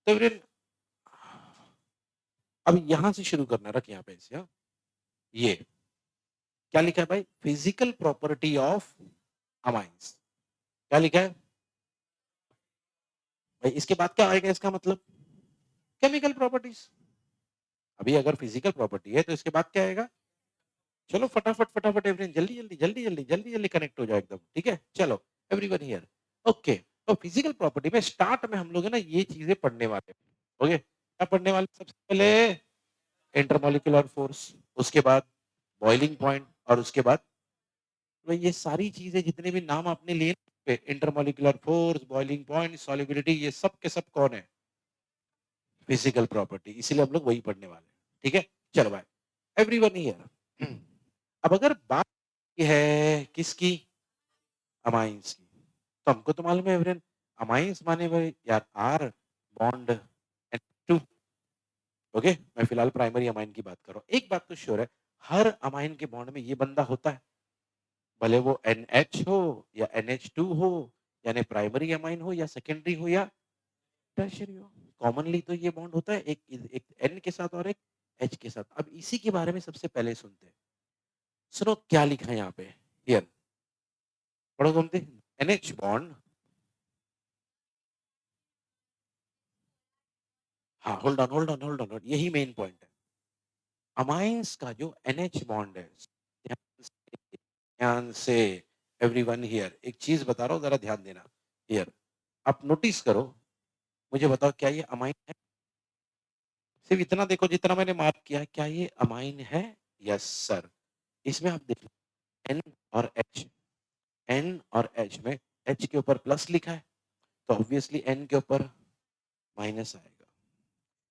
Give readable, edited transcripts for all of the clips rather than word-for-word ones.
तो फिर अब यहां से शुरू करना, रख यहाँ पे इसे, ये क्या लिखा है भाई, फिजिकल प्रॉपर्टी ऑफ अमाइंस, क्या लिखा है भाई, इसके बाद क्या आएगा, इसका मतलब केमिकल प्रॉपर्टीज। अभी अगर फिजिकल प्रॉपर्टी है तो इसके बाद क्या आएगा, चलो फटाफट फटाफट एवरीवन, जल्दी जल्दी जल्दी जल्दी जल्दी जल्दी कनेक्ट हो जाओ एकदम, ठीक है, चलो एवरीवन हियर, ओके। तो फिजिकल प्रॉपर्टी में स्टार्ट में हम लोग है ना ये चीजें पढ़ने वाले, ओके, क्या पढ़ने वाले, सबसे पहले इंटरमोलिकुलर फोर्स, उसके बाद बॉइलिंग पॉइंट, और उसके बाद तो ये सारी चीजें जितने भी नाम आपने लिए, intermolecular force, boiling point, solubility, ये सब के सब कौन है, फिजिकल प्रॉपर्टी, इसीलिए हम लोग वही पढ़ने वाले हैं, ठीक है, चलो भाई एवरीवन हियर। अब अगर बात है किसकी, अमाइंस की, तो हमको तो मालूम है एवरीवन, अमाइंस माने भाई यार आर बॉन्ड टू, ओके, मैं फिलहाल प्राइमरी अमाइन की बात कर रहा हूँ। एक बात तो श्योर है, हर अमाइन के बॉन्ड में ये बंदा होता है, भले वो NH हो या NH2 हो, यानी प्राइमरी अमाइन हो या सेकेंडरी हो या टर्शियरी हो, कॉमनली तो ये बॉन्ड होता है एक एक N के साथ और एक H के साथ। अब इसी के बारे में सबसे पहले सुनते हैं, सुनो क्या लिखा है यहाँ पे, हियर पढ़ो घूमते, NH बॉन्ड, हाँ hold on hold on hold on, यही मेन पॉइंट है, अमाइंस का जो NH बॉन्ड है, ध्यान से एवरीवन हियर, एक चीज बता रहा हूँ जरा ध्यान देना, हियर आप नोटिस करो, मुझे बताओ क्या ये अमाइन है, सिर्फ इतना देखो जितना मैंने मार्क किया है, क्या ये अमाइन है, यस सर, इसमें आप देखो एन और एच, एन और एच में एच के ऊपर प्लस लिखा है, तो ऑब्वियसली एन के ऊपर माइनस आएगा।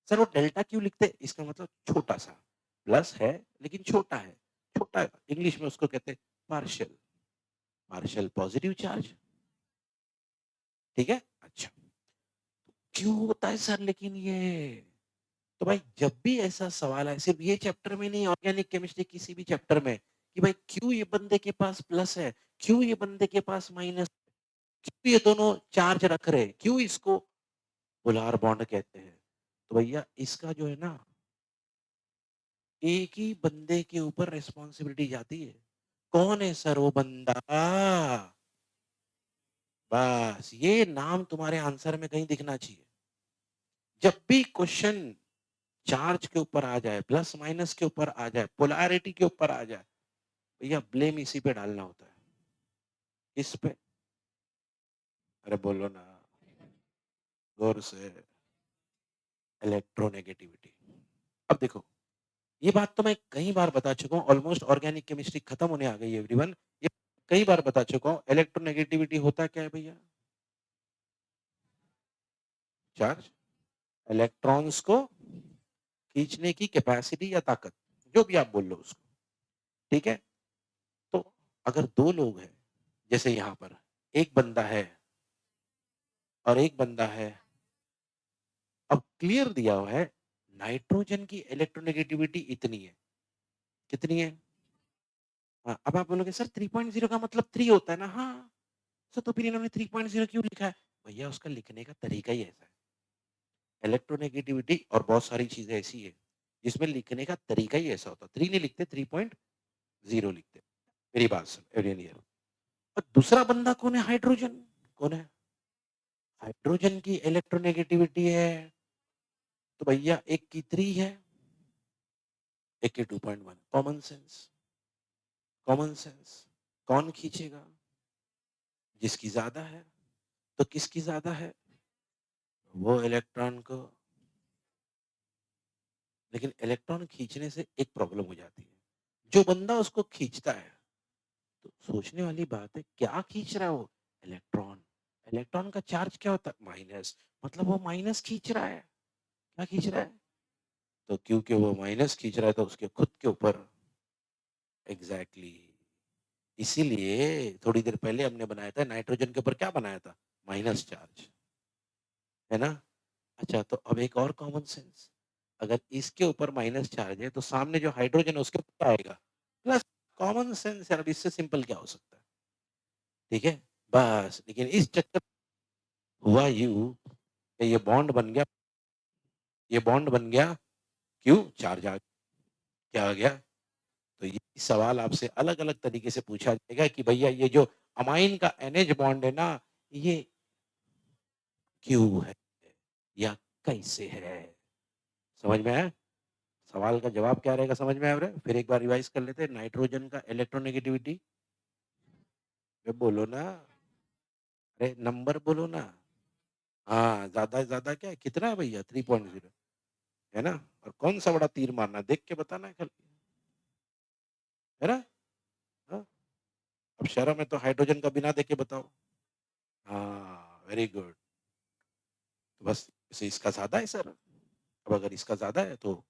सर वो डेल्टा क्यों लिखते हैं, इसका मतलब छोटा सा, प्लस है लेकिन छोटा है, छोटा इंग्लिश में उसको कहते हैं पार्शियल, पार्शियल पॉजिटिव चार्ज, ठीक है, अच्छा क्यों होता है सर लेकिन ये, तो भाई जब भी ऐसा सवाल है, सिर्फ ये चैप्टर में नहीं, ऑर्गेनिक केमिस्ट्री किसी भी चैप्टर में, कि भाई क्यों ये बंदे के पास प्लस है, क्यों ये बंदे के पास माइनस, क्यों ये दोनों चार्ज रख रहे हैं, क्यों इसको पोलर बॉन्ड कहते हैं, तो भैया इसका जो है ना, एक ही बंदे के ऊपर रिस्पॉन्सिबिलिटी जाती है, कौन है सर वो बंदा, बस ये नाम तुम्हारे आंसर में कहीं दिखना चाहिए, जब भी क्वेश्चन चार्ज के ऊपर आ जाए, प्लस माइनस के ऊपर आ जाए, पोलैरिटी के ऊपर आ जाए, भैया ब्लेम इसी पे डालना होता है, इस पे, अरे बोलो ना गौर से, इलेक्ट्रोनेगेटिविटी। अब देखो ये बात तो मैं कई बार बता चुका हूँ, ऑलमोस्ट ऑर्गेनिक केमिस्ट्री खत्म होने आ गई है एवरीवन, ये कई बार बता चुका हूँ, इलेक्ट्रोनेगेटिविटी होता क्या है भैया, चार्ज, इलेक्ट्रॉन्स को खींचने की कैपेसिटी या ताकत, जो भी आप बोल लो उसको, ठीक है, तो अगर दो लोग हैं, जैसे यहाँ पर एक बंदा है और एक बंदा है, अब क्लियर दिया हुआ है नाइट्रोजन की इलेक्ट्रोनेगेटिविटी इतनी है, कितनी है, हाँ, अब आप बोलोगे सर 3.0 का मतलब 3 होता है ना, हाँ सर, तो फिर इन्होंने 3.0 क्यों लिखा है, भैया उसका लिखने का तरीका ही ऐसा है, इलेक्ट्रोनेगेटिविटी और बहुत सारी चीजें ऐसी है जिसमें लिखने का तरीका ही ऐसा होता है, 3 नहीं लिखते 3.0 लिखते, मेरी बात सुन एवरीवन, और दूसरा बंदा कौन है, हाइड्रोजन, कौन है, हाइड्रोजन की इलेक्ट्रोनेगेटिविटी है, तो भैया एक की 3 है, एक की 2.1, कॉमन सेंस, कॉमन सेंस, कौन खींचेगा, जिसकी ज्यादा है, तो किसकी ज्यादा है, वो इलेक्ट्रॉन को, लेकिन इलेक्ट्रॉन खींचने से एक प्रॉब्लम हो जाती है, जो बंदा उसको खींचता है, तो सोचने वाली बात है क्या खींच रहा है वो, इलेक्ट्रॉन, इलेक्ट्रॉन का चार्ज क्या होता है, माइनस, मतलब वो माइनस खींच रहा है, क्या खींच रहा है, तो क्योंकि वो माइनस खींच रहा है तो उसके खुद के ऊपर, एग्जैक्टली exactly. इसीलिए थोड़ी देर पहले हमने बनाया था नाइट्रोजन के ऊपर क्या बनाया था, माइनस चार्ज, है ना, अच्छा तो अब एक और कॉमन सेंस, अगर इसके ऊपर माइनस चार्ज है तो सामने जो हाइड्रोजन है उसके ऊपर क्या आएगा, प्लस, कॉमन सेंस यार, अब इससे सिंपल क्या हो सकता है, ठीक है, बस लेकिन इस चक्कर हुआ यूं कि ये बॉन्ड बन गया ये बॉन्ड बन गया क्यों, चार्ज आ क्या आ गया। तो ये सवाल आपसे अलग अलग तरीके से पूछा जाएगा कि भैया ये जो अमाइन का NH बॉन्ड है ना, ये क्यों है या कैसे है, समझ में आया। सवाल का जवाब क्या रहेगा, समझ में आ रहा है। फिर एक बार रिवाइज कर लेते हैं। नाइट्रोजन का इलेक्ट्रोनेगेटिविटी, बोलो ना, अरे नंबर बोलो ना। हाँ, ज्यादा क्या है, कितना है भैया, 3.0 है ना। और कौन सा बड़ा तीर मारना, देख के बताना है खाली, है ना। हाँ? अब शर्म है तो हाइड्रोजन का बिना देख के बताओ। हाँ, वेरी गुड। तो बस इसे इसका ज्यादा है सर। अब अगर इसका ज्यादा है तो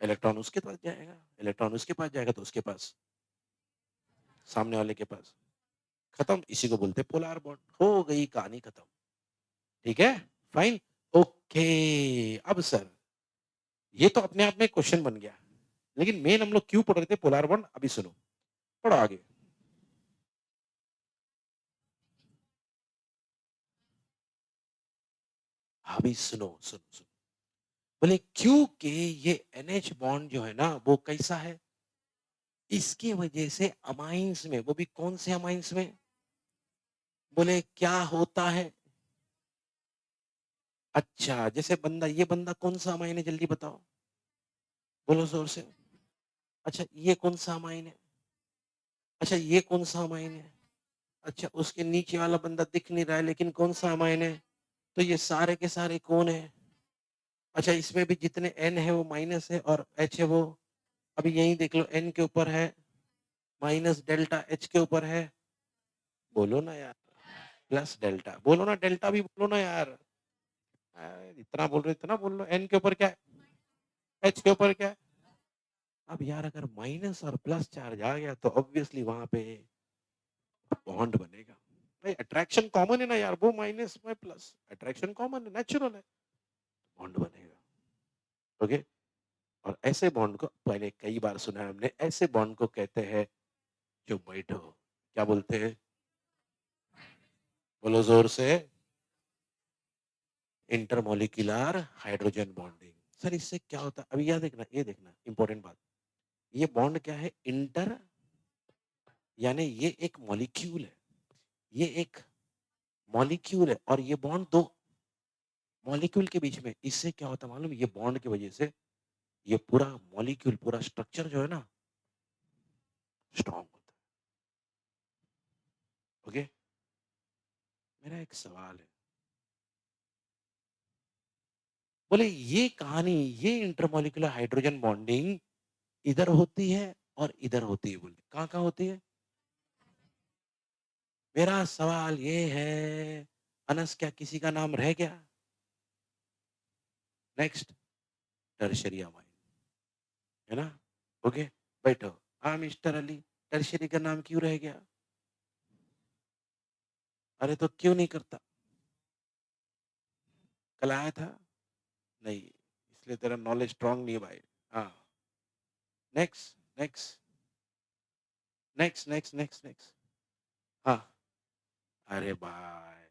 इलेक्ट्रॉन उसके पास जाएगा, इलेक्ट्रॉन उसके पास जाएगा तो उसके पास, सामने वाले के पास, खत्म। इसी को बोलते हैं पोलर बॉन्ड। हो गई कहानी खत्म। ठीक है, फाइन, ओके। अब सर ये तो अपने आप में क्वेश्चन बन गया, लेकिन मेन हम लोग क्यों पढ़ रहे थे पोलर बॉन्ड, अभी सुनो, पढ़ो आगे। अभी सुनो सुनो सुनो, बोले क्योंकि ये NH बॉन्ड जो है ना वो कैसा है, इसकी वजह से अमाइंस में, वो भी कौन से अमाइंस में, बोले क्या होता है। अच्छा, जैसे बंदा, ये बंदा कौन सा अमाइन है, जल्दी बताओ, बोलो जोर से। अच्छा, ये कौन सा अमाइन है, अच्छा ये कौन सा अमाइन है, अच्छा उसके नीचे वाला बंदा दिख नहीं रहा है लेकिन कौन सा अमाइन है, तो ये सारे के सारे कौन है। अच्छा, इसमें भी जितने N है वो माइनस है और H है वो, अभी यही देख लो, N के ऊपर है माइनस, डेल्टा H के ऊपर है, बोलो ना यार, प्लस डेल्टा, बोलो ना, डेल्टा भी बोलो ना यार। इतना बोल रहे, इतना बोल लो। N के ऊपर क्या है, H के ऊपर क्या है। अब यार अगर माइनस और प्लस चार्ज आ गया तो ऑब्वियसली वहां पे बॉन्ड बनेगा। भाई अट्रैक्शन कॉमन है ना यार, वो माइनस में प्लस, अट्रैक्शन कॉमन है, नेचुरल है, बॉन्ड बनेगा। ओके। और ऐसे बॉन्ड को पहले कई बार सुना है हमने, ऐसे बॉन्ड को कहते हैं, जो बैठो, क्या बोलते हैं, बोलो जोर से, इंटरमोलिकुलर हाइड्रोजन बॉन्डिंग। सर इससे क्या होता है, अभी ये देखना इंपॉर्टेंट बात, ये बॉन्ड क्या है, इंटर, यानी ये एक मॉलिक्यूल है, ये एक मॉलिक्यूल है, और ये बॉन्ड दो मॉलिक्यूल के बीच में, इससे क्या होता है मालूम, ये बॉन्ड की वजह से ये पूरा मॉलिक्यूल, पूरा स्ट्रक्चर जो है ना, स्ट्रॉन्ग होता है। ओके, मेरा एक सवाल है, बोले ये कहानी, ये इंटरमोलिकुलर हाइड्रोजन बॉन्डिंग इधर होती है और इधर होती है, बोले कहाँ कहाँ होती है। मेरा सवाल ये है, अनस क्या किसी का नाम रह गया। नेक्स्ट, टर्शरी अमाइन, है ना। ओके, बैठो। हाँ मिस्टर अली, टर्शरी का नाम क्यों रह गया, अरे तो क्यों नहीं करता, कल आया था नहीं, इसलिए तेरा नॉलेज स्ट्रांग नहीं है भाई। हाँ, next next next next next next. हाँ, अरे भाई,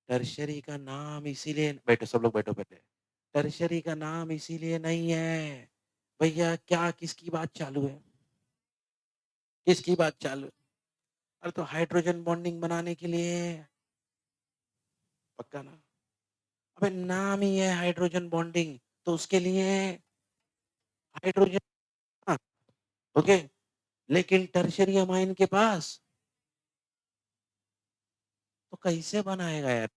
टर्शरी का नाम इसीलिए, बैठो सब लोग बैठो पहले, टर्शरी का नाम इसीलिए नहीं है भैया, क्या किसकी बात चालू है, किसकी बात चालू है, अरे तो हाइड्रोजन बॉन्डिंग बनाने के लिए, पक्का ना, अबे नाम ही है हाइड्रोजन बॉन्डिंग, तो उसके लिए हाइड्रोजन, हाँ, ओके। लेकिन टर्शरी अमाइन के पास, तो कैसे बनाएगा यार,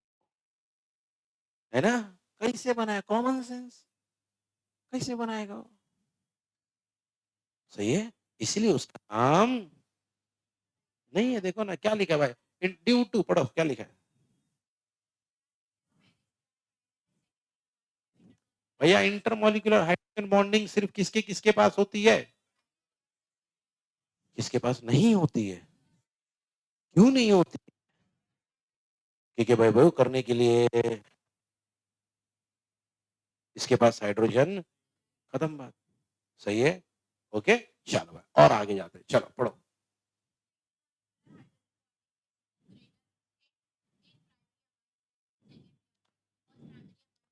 है ना, कैसे बनाया, कॉमन सेंस, कैसे बनाएगा वो? सही है, इसीलिए उसका नाम नहीं है, देखो ना क्या लिखा है भाई, ड्यू टू, पढ़ो क्या लिखा है भैया, इंटरमोलिकुलर हाइड्रोजन बॉन्डिंग सिर्फ किसके किसके पास होती है, किसके पास नहीं होती है, क्यों नहीं होती, क्योंकि भाई वो करने के लिए इसके पास हाइड्रोजन, खत्म बात, सही है, ओके। चलो भाई और आगे जाते हैं, चलो पढ़ो।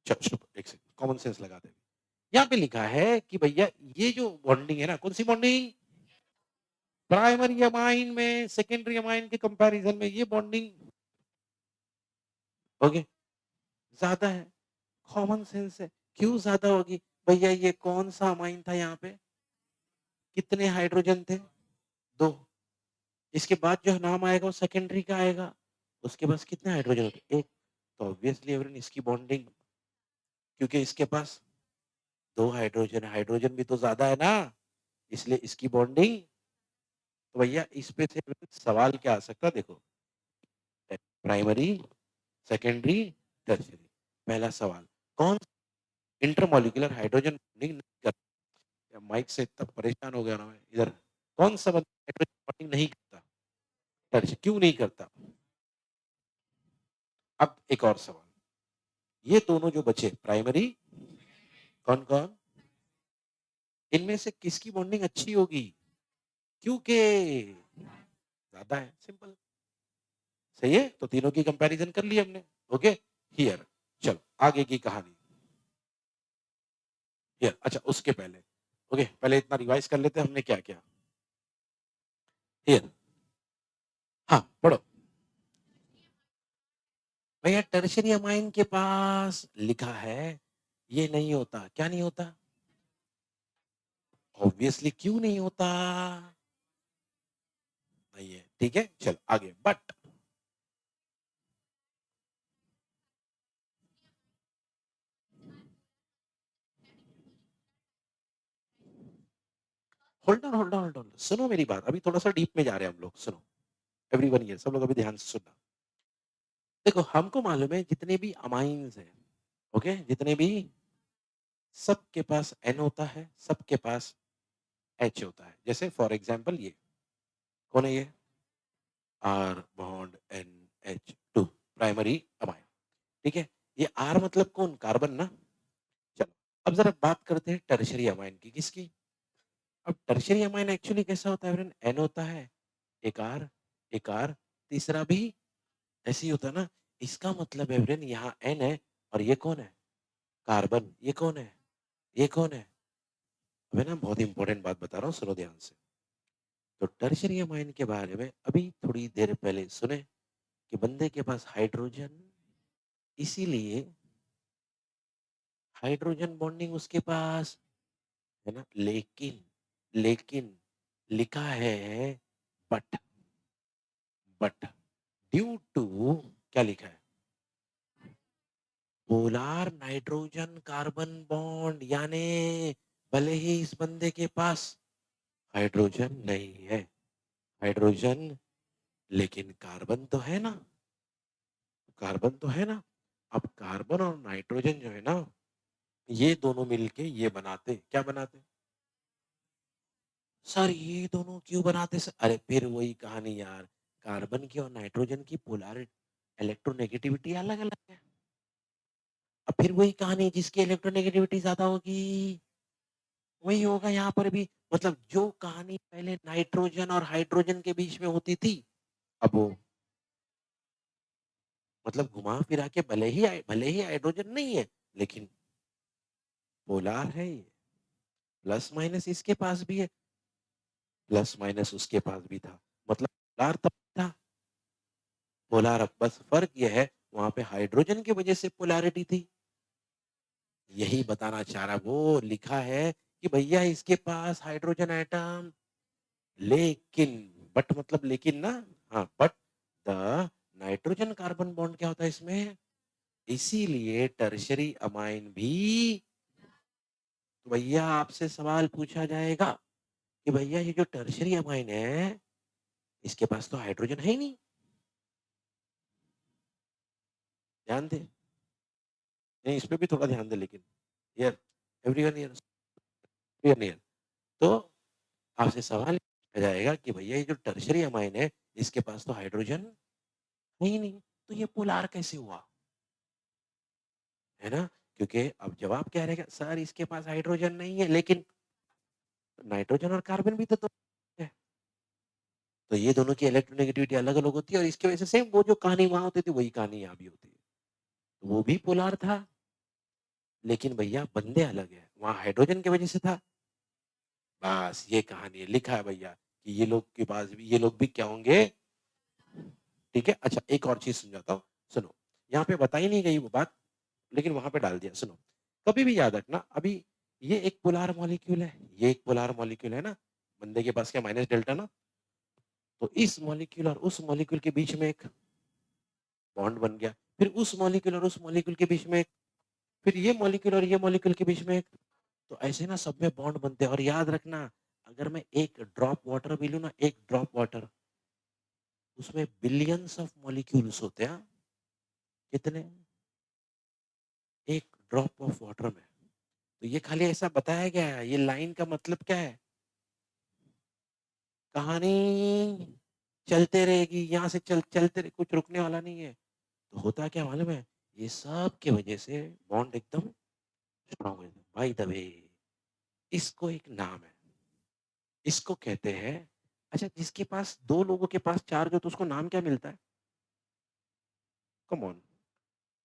चलो एक सेकंड, कॉमन सेंस लगा दे। यहाँ पे लिखा है कि भैया ये जो बॉन्डिंग है ना, कौन सी बॉन्डिंग? प्राइमरी अमाइन में सेकेंडरी अमाइन के कंपैरिजन में ये बॉन्डिंग ओके ज्यादा है। कॉमन सेंस है, क्यों ज्यादा होगी? भैया ये कौन सा अमाइन था यहाँ पे? कितने हाइड्रोजन थे? 2। इसके बाद जो नाम आएगा वो सेकेंडरी का आएगा, उसके पास कितने हाइड्रोजन होते? 1। तो ऑब्वियसली एवरीवन इसकी बॉन्डिंग, क्योंकि इसके पास 2 हाइड्रोजन, हाइड्रोजन भी तो ज्यादा है ना, इसलिए इसकी बॉन्डिंग। तो भैया इस पे से सवाल क्या आ सकता है? देखो, प्राइमरी, सेकेंडरी, टर्शियरी। पहला सवाल, कौन इंटरमॉलिक्यूलर हाइड्रोजन बॉन्डिंग नहीं करता? माइक से इतना परेशान हो गया ना मैं इधर। कौन सा हाइड्रोजन बॉन्डिंग नहीं करता? टर्शियरी क्यों नहीं करता? अब एक और सवाल, ये दोनों जो बचे प्राइमरी, कौन कौन, इनमें से किसकी बॉन्डिंग अच्छी होगी? क्योंकि ज्यादा है, सिंपल। सही है, तो तीनों की कंपैरिजन कर ली हमने। ओके हियर, चलो आगे की कहानी। हियर, अच्छा उसके पहले ओके पहले इतना रिवाइज कर लेते हैं हमने क्या क्या। हियर, हाँ पढ़ो भैया। टर्शियरी अमाइन के पास लिखा है ये नहीं होता। क्या नहीं होता? ऑब्वियसली क्यों नहीं होता? नहीं है, ठीक है चल आगे। बट होल्ड ऑन, सुनो मेरी बात, अभी थोड़ा सा डीप में जा रहे हैं हम लोग, सुनो एवरीवन हियर, सब लोग अभी ध्यान से सुनना। देखो हमको मालूम है जितने भी अमाइंस हैं, ओके जितने भी, सबके पास एन होता है, सबके पास एच होता है। जैसे फॉर एग्जांपल ये कौन है? ये R bond N H two, primary amine. ठीक है, ये आर मतलब कौन? कार्बन ना। चलो अब जरा बात करते हैं टर्शियरी अमाइन की। किसकी? अब टर्शियरी अमाइन एक्चुअली कैसा होता है? एन होता है, एक आर, एक आर, तीसरा भी ऐसे ही होता है ना। इसका मतलब एवरेन यहाँ एन है और ये कौन है? कार्बन। ये कौन है? ये कौन है? अब है ना, बहुत इंपॉर्टेंट बात बता रहा हूँ, सुनो ध्यान से। तो टर्शियरी अमाइन के बारे में अभी थोड़ी देर पहले सुने कि बंदे के पास हाइड्रोजन, इसीलिए हाइड्रोजन बॉन्डिंग उसके पास है ना। लेकिन लेकिन लिखा है बट, बट ड्यू टू, क्या लिखा है? पोलार नाइट्रोजन कार्बन बॉन्ड, यानी भले ही इस बंदे के पास हाइड्रोजन नहीं है, हाइड्रोजन, लेकिन कार्बन तो है ना, कार्बन तो है ना। अब कार्बन और नाइट्रोजन जो है ना, ये दोनों मिलके ये बनाते, क्या बनाते? सर ये दोनों क्यों बनाते सर? अरे फिर वही कहानी यार, कार्बन की और नाइट्रोजन की पोलर इलेक्ट्रोनेगेटिविटी अलग अलग है। अब फिर वही कहानी, जिसकी इलेक्ट्रोनेगेटिविटी ज्यादा होगी वही होगा यहाँ पर भी। मतलब जो कहानी पहले नाइट्रोजन और हाइड्रोजन के बीच में होती थी, अब वो मतलब घुमा फिरा के भले ही हाइड्रोजन नहीं है, लेकिन पोलार है ये। प्लस माइनस इसके पास भी है, प्लस माइनस उसके पास भी था, मतलब पोलार तब था, पोलार अब। बस फर्क यह है वहां पे हाइड्रोजन की वजह से पोलैरिटी थी। यही बताना चाह रहा, वो लिखा है कि भैया इसके पास हाइड्रोजन एटम, लेकिन, बट मतलब लेकिन ना, हाँ but the nitrogen carbon bond क्या होता है इसमें, इसीलिए टर्शरी अमाइन भी। तो भैया आपसे सवाल पूछा जाएगा कि भैया ये जो टर्शरी अमाइन है, इसके पास तो हाइड्रोजन है ही नहीं। ध्यान दे, नहीं इस पे भी थोड़ा ध्यान दे, लेकिन यार एवरीवन हियर, तो आपसे सवाल पूछा जाएगा कि भैया ये जो टर्शरी अमाइन है, इसके पास तो हाइड्रोजन है ही नहीं, तो ये पोलार कैसे हुआ? है ना, क्योंकि अब जवाब क्या रहेगा? सर इसके पास हाइड्रोजन नहीं है, लेकिन नाइट्रोजन और कार्बन भी तो है। तो ये दोनों की इलेक्ट्रोनेगेटिविटी अलग अलग होती है, और इसकी वजह से सेम वो जो कहानी वहां होती थी वही कहानी यहाँ भी होती है। तो वो भी पोलार था, लेकिन भैया बंदे अलग है, वहां हाइड्रोजन की वजह से था। बस ये कहानी है, लिखा है भैया कि ये लोग के पास भी, ये लोग भी क्या होंगे, ठीक है। अच्छा एक और चीज समझाता हूँ, सुनो। यहाँ पे बताई नहीं गई वो बात, लेकिन वहां पे डाल दिया, सुनो। कभी भी याद रखना, अभी ये एक पोलर मॉलिक्यूल है, ये एक पोलर मॉलिक्यूल है ना, बंदे के पास क्या माइनस डेल्टा ना, तो इस मॉलिक्यूल और उस मॉलिक्यूल के बीच में एक बॉन्ड बन गया, फिर उस मॉलिक्यूल और उस मॉलिक्यूल के बीच में एक, फिर ये मॉलिक्यूल और ये मॉलिक्यूल के बीच में एक, तो ऐसे ना सब में बॉन्ड बनते हैं। और याद रखना, अगर मैं एक ड्रॉप वाटर भी लूं ना, एक ड्रॉप वाटर, उसमें बिलियंस ऑफ मॉलिक्यूल्स होते हैं। कितने? एक ड्रॉप ऑफ वाटर में। तो ये खाली ऐसा बताया गया है, ये लाइन का मतलब क्या है, कहानी चलते रहेगी, यहाँ से चलते रहे, कुछ रुकने वाला नहीं है। तो होता क्या मालूम है, ये सब की वजह से बॉन्ड एकदम स्ट्रॉन्ग है। बाय द वे, इसको एक नाम है, इसको कहते हैं, अच्छा जिसके पास दो लोगों के पास चार्ज हो तो उसको नाम क्या मिलता है? कम ऑन,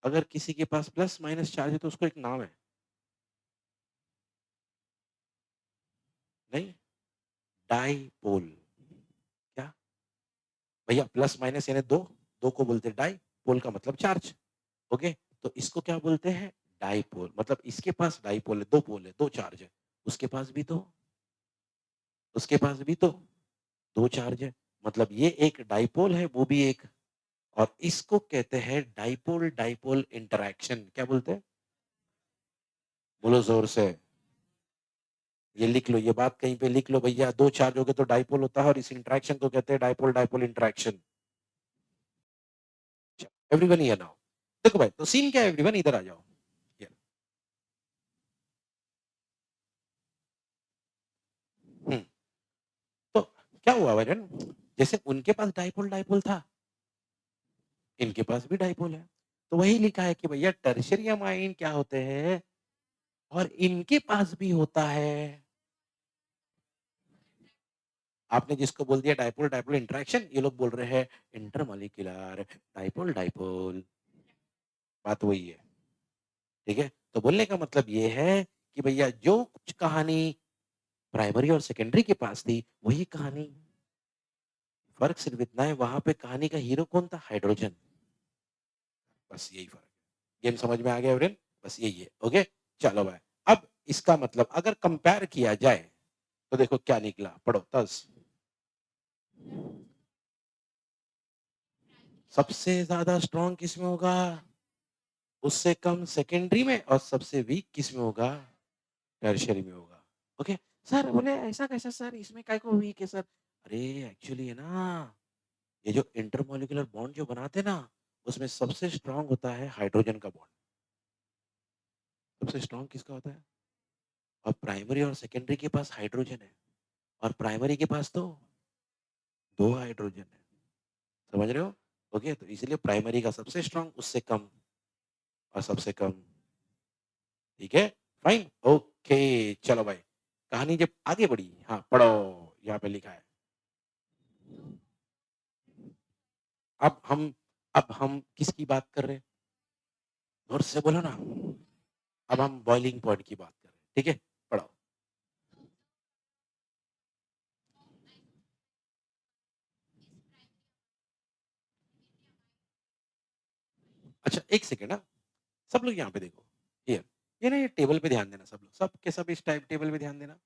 अगर किसी के पास प्लस माइनस चार्ज है तो उसको एक नाम है। नहीं, डाईपोल। क्या भैया, प्लस माइनस यानी दो, दो को बोलते हैं डाई, पोल का मतलब चार्ज। ओके, तो इसको क्या बोलते हैं? डाईपोल। मतलब इसके पास डाईपोल है, दो पोल है, दो चार्ज है, उसके पास भी तो, उसके पास भी तो दो चार्ज है, मतलब ये एक डाईपोल है, वो भी एक। और इसको कहते हैं डाईपोल डाईपोल इंटरैक्शन। क्या बोलते हैं? बोलो जोर से। ये लिख लो, ये बात कहीं पे लिख लो भैया, दो चार्ज हो गए तो डाईपोल होता है, और इस इंटरैक्शन को कहते हैं dipole dipole interaction. Everyone here now, देखो भाई, तो सीन क्या है एवरीवन, इधर आ जाओ। हम्म, तो क्या हुआ वजन, जैसे उनके पास डाईपोल डाईपोल था, इनके पास भी डाईपोल है। तो वही लिखा है कि भैया टर्शियम आयन क्या होते हैं, और इनके पास भी होता है। आपने जिसको बोल दिया डाइपोल डाइपोल इंटरेक्शन, ये लोग बोल रहे हैं इंटरमॉलिक्यूलर डाइपोल डाइपोल। बात वही है, ठीक है। तो बोलने का मतलब ये है कि भैया जो कुछ कहानी प्राइमरी और सेकेंडरी के पास थी, वही कहानी, फर्क सिर्फ इतना है, वहां पे कहानी का हीरो कौन था? हाइड्रोजन। बस यही फर्क है। गेम समझ में आ गया एवरेन? बस यही है। ओके, चलो भाई। अब इसका मतलब अगर कंपेयर किया जाए तो देखो क्या निकला, पढ़ो तस। सबसे ज्यादा स्ट्रॉन्ग किसमें होगा? उससे कम सेकेंडरी में, और सबसे वीक किस में होगा? टर्शियरी में होगा। ओके, सर बोले ऐसा कैसा सर, इसमें काय को वीक है सर? अरे एक्चुअली है ना, ये जो इंटरमॉलिक्यूलर बॉन्ड जो बनाते ना, उसमें सबसे स्ट्रांग होता है हाइड्रोजन का बॉन्ड। सबसे स्ट्रांग किसका होता है? और प्राइमरी और सेकेंडरी के पास हाइड्रोजन है, और प्राइमरी के पास तो दो हाइड्रोजन है। समझ रहे हो? ओके, तो इसलिए प्राइमरी का सबसे स्ट्रांग, उससे कम, और सबसे कम। ठीक है, फाइन, ओके। चलो भाई, कहानी जब आगे बढ़ी, हाँ पढ़ो, यहाँ पे लिखा है। अब हम अब हम किसकी बात कर रहे हैं? और से बोलो ना। अब हम बॉइलिंग पॉइंट की बात कर रहे हैं, ठीक है, पढ़ो। अच्छा एक सेकेंड, हाँ, सब लोग यहाँ पे देखो, ये ना, ये टेबल पे ध्यान देना, सब लोग, सब के सब इस टाइप टेबल पे ध्यान देना।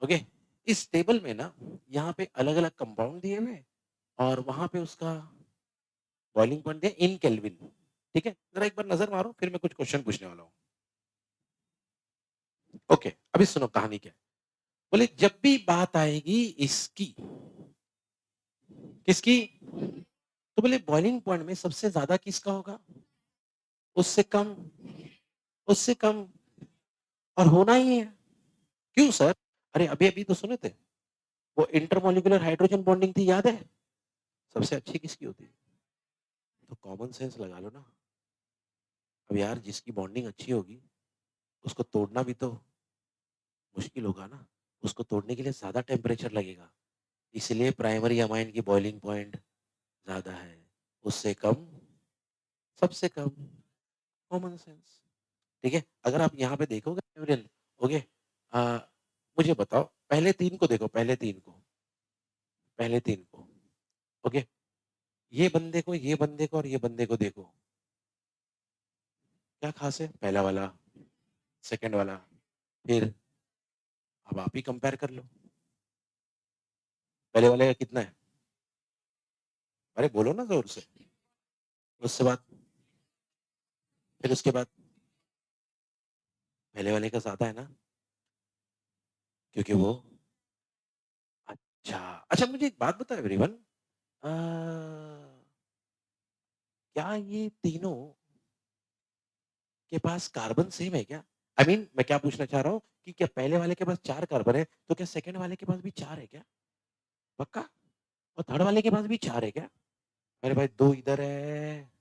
ओके, इस टेबल में ना, यहाँ पे अलग अलग कंपाउंड दिए हुए, और वहां पे उसका बॉइलिंग पॉइंट दिया इन केल्विन। ठीक है, जरा एक बार नजर मारो, फिर मैं कुछ क्वेश्चन पूछने वाला हूँ। ओके, अभी सुनो कहानी क्या है। बोले जब भी बात आएगी इसकी, किसकी? तो बोले बॉइलिंग पॉइंट में सबसे ज्यादा किसका होगा? उससे कम, उससे कम, और होना ही है। क्यों सर? अरे अभी अभी तो सुने थे, वो इंटरमॉलिक्यूलर हाइड्रोजन बॉन्डिंग थी, याद है? सबसे अच्छी किसकी होती है? तो कॉमन सेंस लगा लो ना। अब यार जिसकी बॉन्डिंग अच्छी होगी, उसको तोड़ना भी तो मुश्किल होगा ना, उसको तोड़ने के लिए ज्यादा टेम्परेचर लगेगा। इसलिए प्राइमरी अमाइन की बॉइलिंग पॉइंट ज्यादा है, उससे कम सबसे कम, कॉमन सेंस। ठीक है, अगर आप यहाँ पे देखोगे एवरियन, ओके, मुझे बताओ पहले तीन को देखो, पहले तीन को, पहले तीन को, ओके, ये बंदे को, ये बंदे को और ये बंदे को देखो, क्या खास है? पहला वाला, सेकंड वाला, फिर अब आप ही कंपेयर कर लो, पहले वाले का कितना है? अरे बोलो ना जोर से। उसके बाद, फिर उसके बाद पहले वाले का ज्यादा है ना, क्योंकि वो, अच्छा अच्छा, मुझे एक बात बताओ एवरीवन, क्या ये तीनों के पास कार्बन सेम है क्या? आई मीन मैं क्या पूछना चाह रहा हूँ कि क्या पहले वाले के पास 4 कार्बन है, तो क्या सेकंड वाले के पास भी 4 है क्या? पक्का? और थर्ड वाले के पास भी 4 है क्या? मेरे भाई 2 इधर है।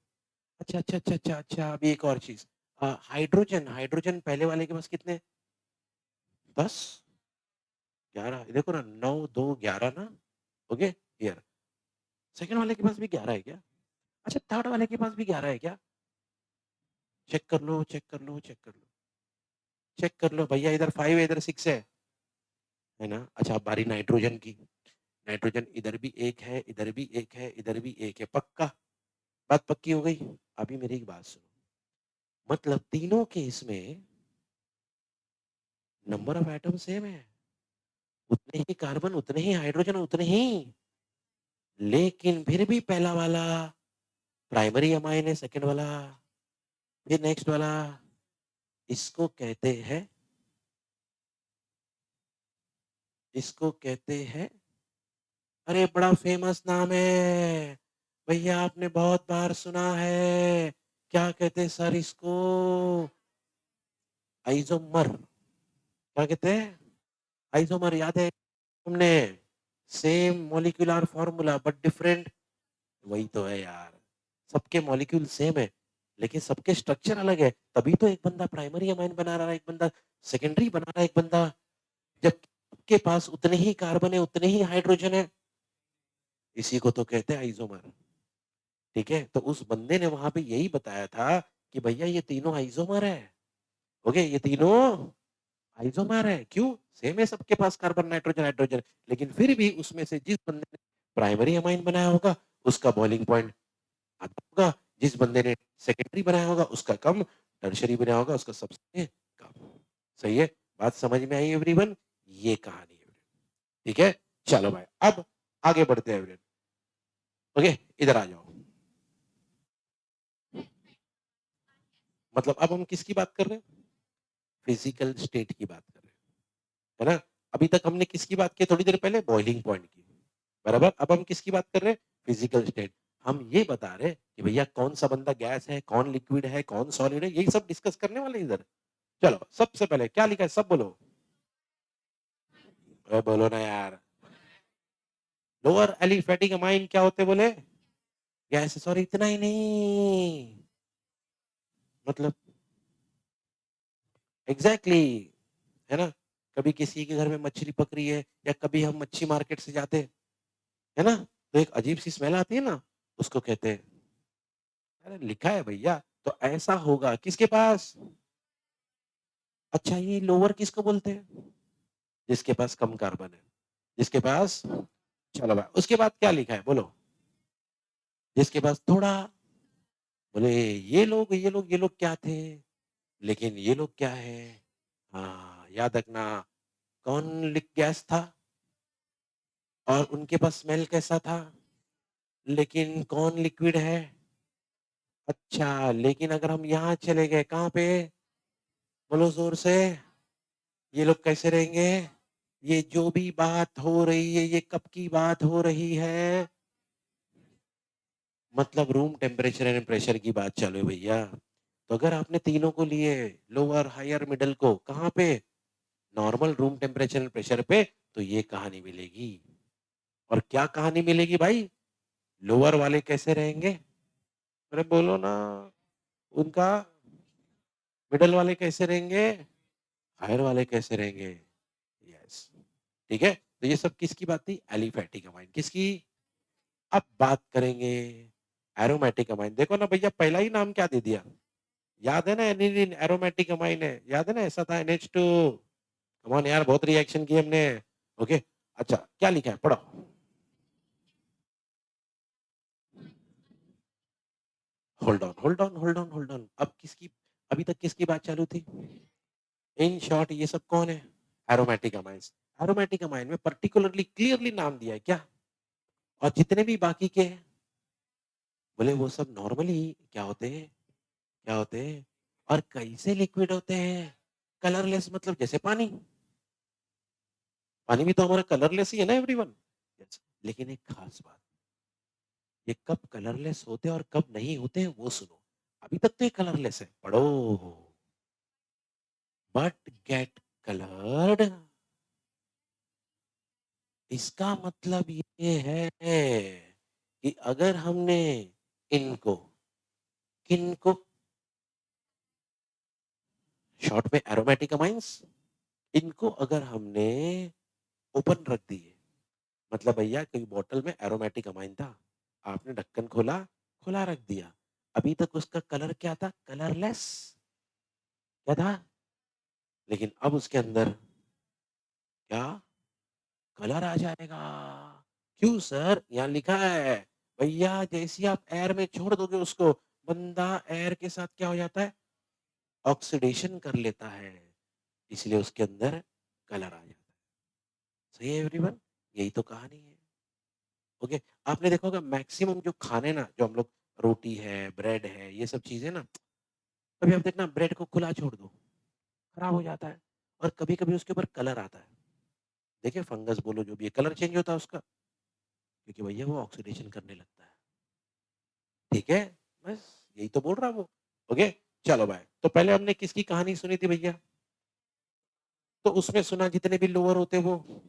अच्छा अच्छा अच्छा अच्छा अच्छा, अभी एक और चीज, हाइड्रोजन, हाइड्रोजन पहले वाले के पास कितने? 10, 11, देखो ना, 9 2 11 ना, ओके, हियर, सेकंड वाले के पास भी 11 है क्या? अच्छा, थर्ड वाले के पास भी 11 है क्या? चेक कर लो, चेक कर लो, चेक कर लो, चेक कर लो भैया, इधर 5 है, इधर 6 है ना? अच्छा, अब बारी नाइट्रोजन की, नाइट्रोजन इधर भी एक है, इधर भी एक है, इधर भी एक है, पक्का? बात पक्की हो गई? अभी मेरी एक बात सुनो, मतलब तीनों केस में नंबर ऑफ एटम सेम है, उतने ही कार्बन, उतने ही हाइड्रोजन, उतने ही, लेकिन फिर भी पहला वाला प्राइमरी अमाइन है, सेकंड वाला, फिर नेक्स्ट वाला, इसको कहते हैं, इसको कहते हैं, अरे बड़ा फेमस नाम है भैया, आपने बहुत बार सुना है, क्या कहते हैं सर इसको? आइसोमर। क्या कहते हैं? आइसोमर, याद है तुमने? Same molecular formula but different, वही तो है यार, सबके मॉलिक्यूल सेम है लेकिन सबके स्ट्रक्चर अलग है, तभी तो एक बंदा प्राइमरी अमाइन बना रहा है, एक बंदा सेकेंडरी बना रहा है, एक बंदा, जब के पास उतने ही कार्बन है, उतने ही हाइड्रोजन है, इसी को तो कहते हैं आइसोमर। ठीक है, तो उस बंदे ने वहां पे यही बताया था कि भैया ये तीनों आइसोमर है, ओके, ये तीनों आइसोमर है, क्यों? सेम है सबके पास कार्बन नाइट्रोजन हाइड्रोजन, लेकिन फिर भी उसमें से जिस बंदे ने प्राइमरी अमाइन बनाया होगा उसका बॉइलिंग पॉइंट आता होगा, जिस बंदे ने सेकेंडरी बनाया होगा उसका कम, टर्शरी बनाया होगा उसका सबसे कम। सही है? बात समझ में आई एवरीवन? ये कहानी है, ठीक है, चलो भाई अब आगे बढ़ते हैं एवरीवन, ओके, इधर आ जाओ, मतलब अब हम किसकी बात कर रहे हैं? फिजिकल स्टेट की बात कर रहे हैं, है ना? अभी तक हमने किसकी बात की थोड़ी देर पहले? बॉइलिंग पॉइंट की, बराबर? अब हम किसकी बात कर रहे हैं? Physical state. हम ये बता रहे हैं कि भैया कौन सा बंदा गैस है, कौन लिक्विड है, कौन सॉलिड है, यही सब डिस्कस करने वाले हैं इधर। चलो, सबसे पहले क्या लिखा है, सब बोलो, बोलो ना यार। लोअर एलिफेटिक अमाइन क्या होते बोले? गैस, सॉरी, इतना ही नहीं, मतलब एग्जैक्टली exactly, है ना? कभी किसी के घर में मछली पक रही है या कभी हम मच्छी मार्केट से जाते हैं, है ना, तो एक अजीब सी स्मेल आती है ना, उसको कहते हैं, अरे लिखा है भैया, तो ऐसा होगा किसके पास? अच्छा, ये लोअर किसको बोलते हैं? जिसके पास कम कार्बन है, जिसके पास, चलो भाई, उसके बाद क्या लिखा है बोलो? जिसके पास थोड़ा, बोले ये लोग क्या थे, लेकिन ये लोग क्या है? हाँ, याद रखना, कौन लिक गैस था और उनके पास स्मेल कैसा था, लेकिन कौन लिक्विड है? अच्छा, लेकिन अगर हम यहाँ चले गए कहाँ पे, बोलो जोर से, ये लोग कैसे रहेंगे? ये जो भी बात हो रही है, ये कब की बात हो रही है? मतलब रूम टेम्परेचर एंड प्रेशर की बात चालू है भैया। तो अगर आपने तीनों को लिए, लोअर हायर मिडल को, कहाँ पे? Normal room temperature and pressure पे, तो ये कहानी मिलेगी। और क्या कहानी मिलेगी भाई? लोअर वाले कैसे रहेंगे? अरे बोलो ना, उनका, मिडल वाले कैसे रहेंगे, हायर वाले कैसे रहेंगे? यस, ठीक है, तो ये सब किसकी बात थी? एलिफैटिक अमाइन, किसकी? अब बात करेंगे एरोमेटिक अमाइन। देखो ना भैया, पहला ही नाम क्या दे दिया, याद है ना, एनिलीन एरोमेटिक अमाइन है, याद है ना, ऐसा था NH2। कम ऑन यार, बहुत रिएक्शन किए हमने। ओके, अच्छा क्या लिखा है, पढ़ो। Hold on hold on hold on hold on, अब किसकी, अभी तक किसकी बात चालू थी? इन शॉर्ट ये सब कौन है? Aromatic amines. एरोमेटिक अमाइन में पर्टिकुलरली क्लियरली नाम दिया है क्या? और जितने भी बाकी के हैं, बोले वो सब नॉर्मली क्या होते हैं, क्या होते हैं, और कैसे लिक्विड होते हैं? कलरलेस, मतलब जैसे पानी। पानी भी तो हमारा कलरलेस ही है ना एवरीवन। yes. लेकिन एक खास बात, ये कब कलरलेस होते हैं और कब नहीं होते हैं वो सुनो। अभी तक तो ये कलरलेस है, पढ़ो। बट गेट कलर्ड, इसका मतलब ये है कि अगर हमने इनको, किनको, शॉर्ट में एरोमेटिक अमाइंस, इनको अगर हमने ओपन रख दिए, मतलब भैया कोई बॉटल में एरोमेटिक अमाइन था, आपने ढक्कन खोला, खुला रख दिया, अभी तक उसका कलर क्या था? कलरलेस। क्या था? लेकिन अब उसके अंदर क्या, कलर आ जाएगा। क्यों सर? यहाँ लिखा है भैया, जैसे आप एयर में छोड़ दोगे उसको, बंदा एयर के साथ क्या हो जाता है? ऑक्सीडेशन कर लेता है, इसलिए उसके अंदर कलर आ जाता है। सही है एवरीवन, यही तो कहानी है। ओके, आपने देखा होगा मैक्सिमम जो खाने ना, जो हम लोग, रोटी है, ब्रेड है, ये सब चीजें ना, कभी आप देखना ब्रेड को खुला छोड़ दो, खराब हो जाता है, और कभी कभी उसके ऊपर कलर आता है। देखिए फंगस बोलो जो भी है, कलर चेंज होता है उसका, क्योंकि भैया वो ऑक्सीडेशन करने लगता है। ठीक है, बस यही तो बोल रहा वो। ओके, चलो भाई, तो पहले हमने किसकी कहानी सुनी थी भैया? तो उसमें सुना जितने भी लोअर होते वो,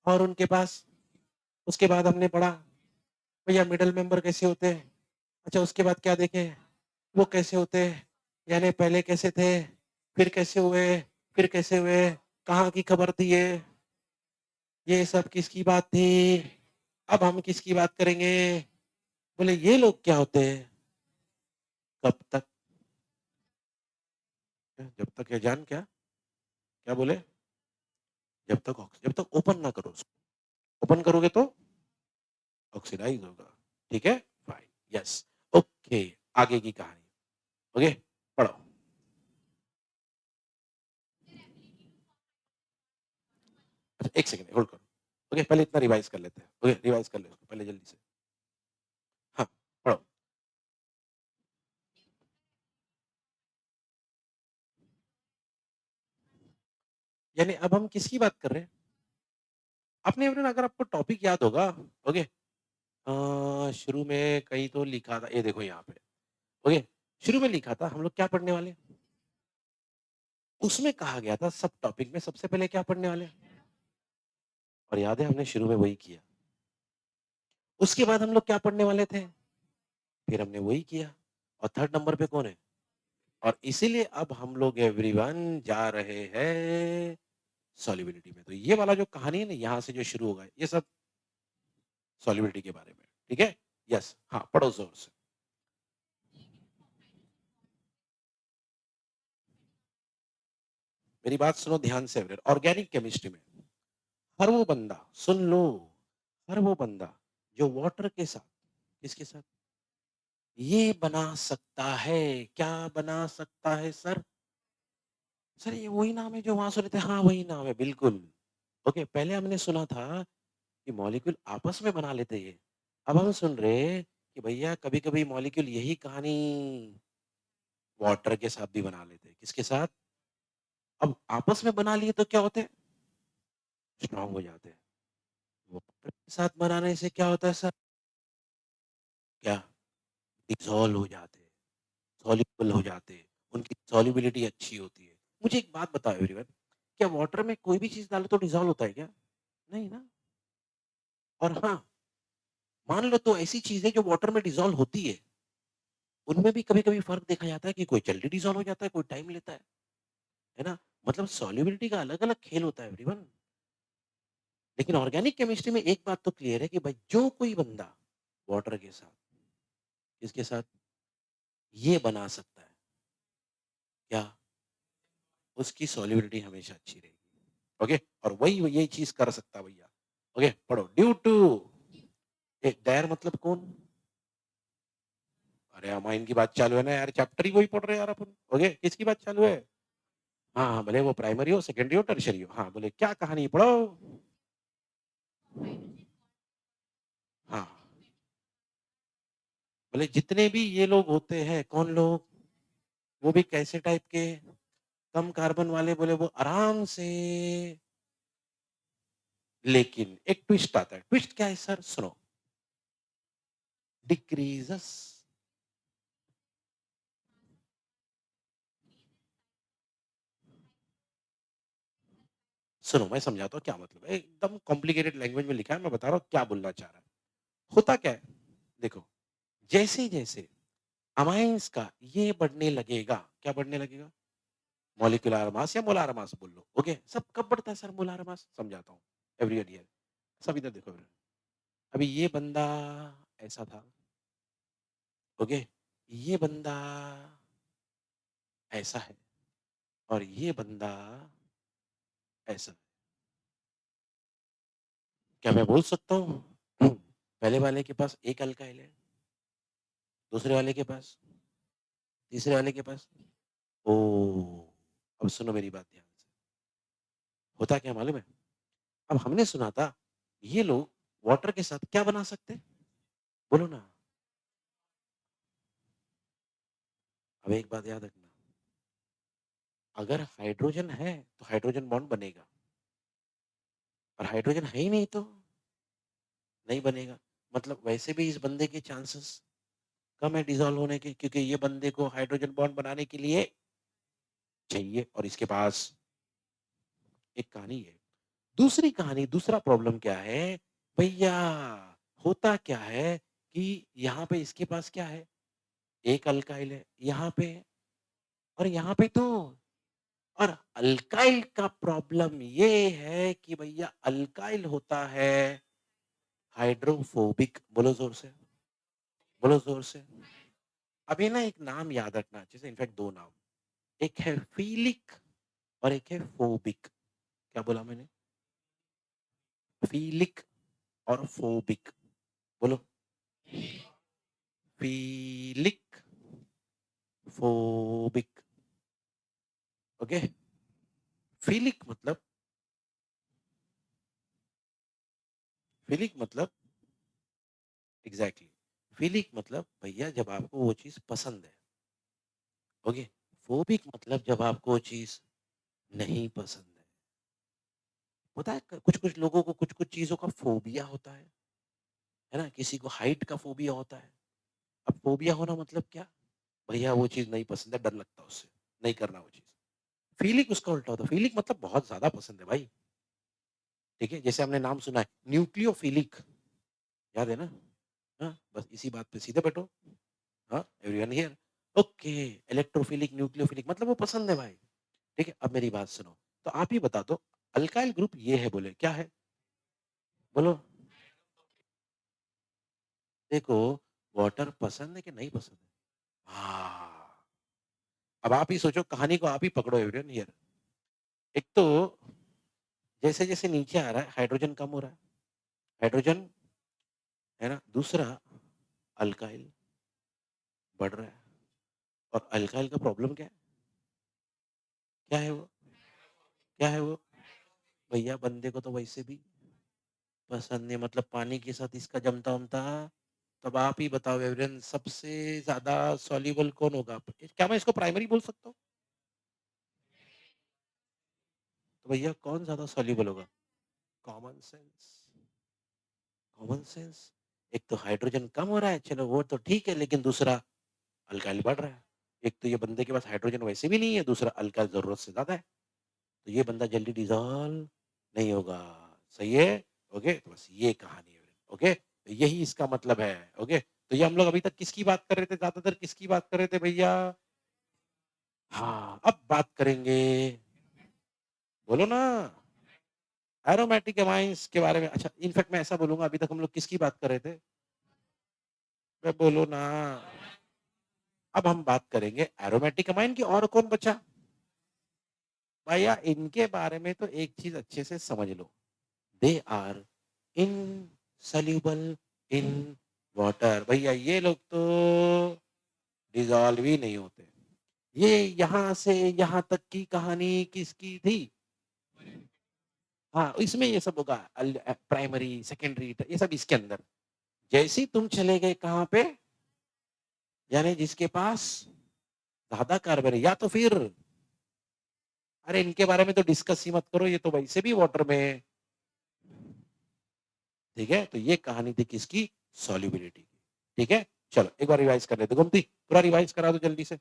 और उनके पास, उसके बाद हमने पढ़ा भैया मिडल मेंबर कैसे होते हैं। अच्छा, उसके बाद क्या देखे, वो कैसे होते हैं, यानी पहले कैसे थे, फिर कैसे हुए, फिर कैसे हुए, कहाँ की खबर थी ये सब किसकी बात थी? अब हम किसकी बात करेंगे? बोले ये लोग क्या होते हैं? कब तक? जब तक ये जान, क्या क्या बोले? जब तक ओपन ना करो उसको, ओपन करोगे तो ऑक्सीडाइज होगा। ठीक है, फाइन, यस, ओके, आगे की कहानी। ओके, पढ़ो। अच्छा एक सेकंड होल्ड करो। ओके, पहले इतना रिवाइज कर लेते हैं। ओके, रिवाइज कर ले उसको पहले जल्दी से। हाँ, पढ़ो। यानी अब हम किसकी बात कर रहे हैं? आपने अगर आपको टॉपिक याद होगा, ओके, शुरू में कहीं तो लिखा था, ये देखो यहाँ पे। ओके, शुरू में लिखा था हम लोग क्या पढ़ने वाले, उसमें कहा गया था सब टॉपिक में सबसे पहले क्या पढ़ने वाले, और याद है हमने शुरू में वही किया। उसके बाद हम लोग क्या पढ़ने वाले थे, फिर हमने वही किया, और थर्ड नंबर पे कौन है? और इसीलिए अब हम लोग एवरीवन जा रहे हैं सॉल्युबिलिटी में। तो ये वाला जो कहानी है ना, यहाँ से जो शुरू होगा, ये सब सॉल्युबिलिटी के बारे में। ठीक है, यस, हाँ पढ़ो जोर से। मेरी बात सुनो ध्यान से एवरीवन, ऑर्गेनिक केमिस्ट्री में हर वो बंदा, सुन लो, हर वो बंदा जो वाटर के साथ, किसके साथ, ये बना सकता है, क्या बना सकता है सर? सर ये वही नाम है जो वहां सुने थे, हाँ वही नाम है बिल्कुल। ओके, पहले हमने सुना था कि मॉलिक्यूल आपस में बना लेते हैं, अब हम सुन रहे कि भैया कभी कभी मॉलिक्यूल यही कहानी वाटर के साथ भी बना लेते हैं। किसके साथ? अब आपस में बना लिए तो क्या होते हैं? स्ट्रांग हो जाते हैं। वाटर के साथ बनाने से क्या होता है सर? क्या? डिसॉल्व हो जाते हैं, सॉल्युबल हो जाते हैं, उनकी सॉल्युबिलिटी अच्छी होती है। मुझे एक बात बताओ एवरीवन, क्या वाटर में कोई भी चीज डालो तो डिसॉल्व होता है क्या? नहीं ना। और हाँ, मान लो तो ऐसी चीज है जो वाटर में डिसॉल्व होती है, उनमें भी कभी कभी फर्क देखा जाता है कि कोई जल्दी डिसॉल्व हो जाता है, कोई टाइम लेता है ना। मतलब सॉल्युबिलिटी का अलग अलग खेल होता है एवरीवन। लेकिन ऑर्गेनिक केमिस्ट्री में एक बात तो क्लियर है कि भाई जो कोई बंदा वाटर के साथ, किसके साथ? ये बना सकता है। क्या? उसकी सॉल्युबिलिटी हमेशा अच्छी रहेगी। ओके? और वही वो यही चीज़ कर सकता है भैया। ओके? पढ़ो ड्यू टू देयर मतलब कौन? अरे अमाइन की बात चालू है ना यार, चैप्टर ही वही पढ़ रहे हैं यार अपन। ओके? किसकी बात चालू है? हाँ, हाँ, भले वो प्राइमरी हो, सेकेंडरी हो, टर्शियरी हो। हाँ, बोले क्या कहानी है पढ़ो? हाँ, बोले जितने भी ये लोग होते हैं, कौन लोग? वो भी कैसे टाइप के? कम कार्बन वाले, बोले वो आराम से, लेकिन एक ट्विस्ट आता है। ट्विस्ट क्या है सर? सुनो। डिक्रीजेस। सुनो मैं समझाता हूँ क्या मतलब है। एकदम कॉम्प्लिकेटेड लैंग्वेज में लिखा है, मैं बता रहा हूँ क्या बोलना चाह रहा है। होता क्या है? देखो, जैसे जैसे अमाइंस का ये बढ़ने लगेगा, क्या बढ़ने लगेगा? मॉलिक्यूलर मास या मोलार मास बोल लो। ओके? सब कब बढ़ता है सर मोलार मास? समझाता हूँ। एवरीवन हियर, सब इधर देखो। अभी ये बंदा ऐसा था। ओके? ये बंदा ऐसा है और ये बंदा ऐसा है। क्या मैं बोल सकता हूँ? पहले वाले के पास एक अल्काइल है, दूसरे वाले के पास, तीसरे वाले के पास। ओह! अब सुनो मेरी बात ध्यान से। होता क्या मालूम है? अब हमने सुना था, ये लोग वाटर के साथ क्या बना सकते हैं? बोलो ना। अब एक बात याद रखना, अगर हाइड्रोजन है, तो हाइड्रोजन बॉन्ड बनेगा और हाइड्रोजन है ही नहीं तो नहीं बनेगा। मतलब वैसे भी इस बंदे के चांसेस कम है डिसॉल्व होने के, क्योंकि ये बंदे को हाइड्रोजन बॉन्ड बनाने के लिए चाहिए और इसके पास एक कहानी है। दूसरी कहानी, दूसरा प्रॉब्लम क्या है? भैया होता क्या है कि यहाँ पे इसके पास क्या है? एक अल्काइल है यहाँ पे और यहाँ पे तो। और अल्काइल का प्रॉब्लम ये है कि भैया अल्काइल होता है हाइड्रोफोबिक। बोलो जोर से, बोलो जोर से। अभी ना एक नाम याद रखना, जैसे इनफैक्ट दो नाम, एक है फीलिक और एक है फोबिक। क्या बोला मैंने? फीलिक और फोबिक। बोलो। फीलिक, फोबिक। ओके? फीलिक मतलब, फीलिक मतलब एग्जैक्टली, फीलिक मतलब भैया जब आपको वो चीज पसंद है। ओके? फोबिक मतलब जब आपको वो चीज नहीं पसंद है। पता है कुछ कुछ लोगों को कुछ कुछ चीजों का फोबिया होता है ना? किसी को हाइट का फोबिया होता है। अब फोबिया होना मतलब क्या? भैया वो चीज नहीं पसंद है, डर लगता है उससे, नहीं करना वो चीज। फीलिंग उसका उल्टा होता है। फीलिंग मतलब बहुत ज्यादा पसंद है भाई। ठीक है? जैसे हमने नाम सुना है न्यूक्लियोफिलिक, याद है ना? हाँ, बस इसी बात पे सीधे बैठो। हाँ, everyone here. Okay, electrophilic, nucleophilic मतलब वो पसंद है भाई। ठीक है? अब मेरी बात सुनो। तो आप ही बता दो, अल्काइल ग्रुप ये है, बोले क्या है? बोलो। देखो, वाटर पसंद है कि नहीं पसंद है? हाँ, अब आप ही सोचो, कहानी को आप ही पकड़ो एवरीवन हियर। एक तो जैसे जैसे नीचे आ रहा है हाइड्रोजन कम हो रहा है, हाइड्रोजन, है ना? दूसरा अल्काइल बढ़ रहा है। और अल्काइल का प्रॉब्लम क्या है? क्या है वो? क्या है वो? भैया बंदे को तो वैसे भी पसंद नहीं, मतलब पानी के साथ इसका जमता उमता। तब आप ही बताओ एवरीवन, सबसे ज्यादा सॉल्युबल कौन होगा? क्या मैं इसको प्राइमरी बोल सकता हूँ? तो भैया कौन ज्यादा सॉल्युबल होगा? Common sense, common sense. एक तो हाइड्रोजन कम हो रहा है, चलो वो तो ठीक है, लेकिन दूसरा अल्काइल बढ़ रहा है। एक तो ये बंदे के पास हाइड्रोजन वैसे भी नहीं है, दूसरा अल्काइल जरूरत से ज्यादा है। तो ये बंदा जल्दी डिसॉल्व नहीं होगा। सही है? ओके? तो बस ये कहानी है। ओके? तो यही इसका मतलब है। ओके? तो ये हम लोग अभी तक किसकी बात कर रहे थे? ज्यादातर किसकी बात कर रहे थे भैया? हाँ, अब बात करेंगे। बोलो ना। एरोमेटिक अमाइंस के बारे में। अच्छा, इनफैक्ट मैं ऐसा बोलूंगा, अभी तक हम लोग किसकी बात कर रहे थे? अबे बोलो ना। अब हम बात करेंगे एरोमेटिक अमाइन की। और कौन बचा भैया? इनके बारे में तो एक चीज अच्छे से समझ लो, they are insoluble in water. भैया ये लोग तो डिजॉल्व ही नहीं होते। ये यहां से यहां तक की कहानी किसकी थी? हाँ, इसमें ये सब होगा, प्राइमरी सेकेंडरी ये सब इसके अंदर। जैसे ही तुम चले गए कहां पे, यानी जिसके पास ज्यादा कार्बन है, या तो फिर अरे इनके बारे में तो डिस्कस ही मत करो, ये तो वैसे भी वाटर में है। ठीक है, तो ये कहानी थी किसकी? सॉल्युबिलिटी की। ठीक है, चलो एक बार रिवाइज कर लेते। गुमती पूरा रिवाइज करा दो जल्दी से।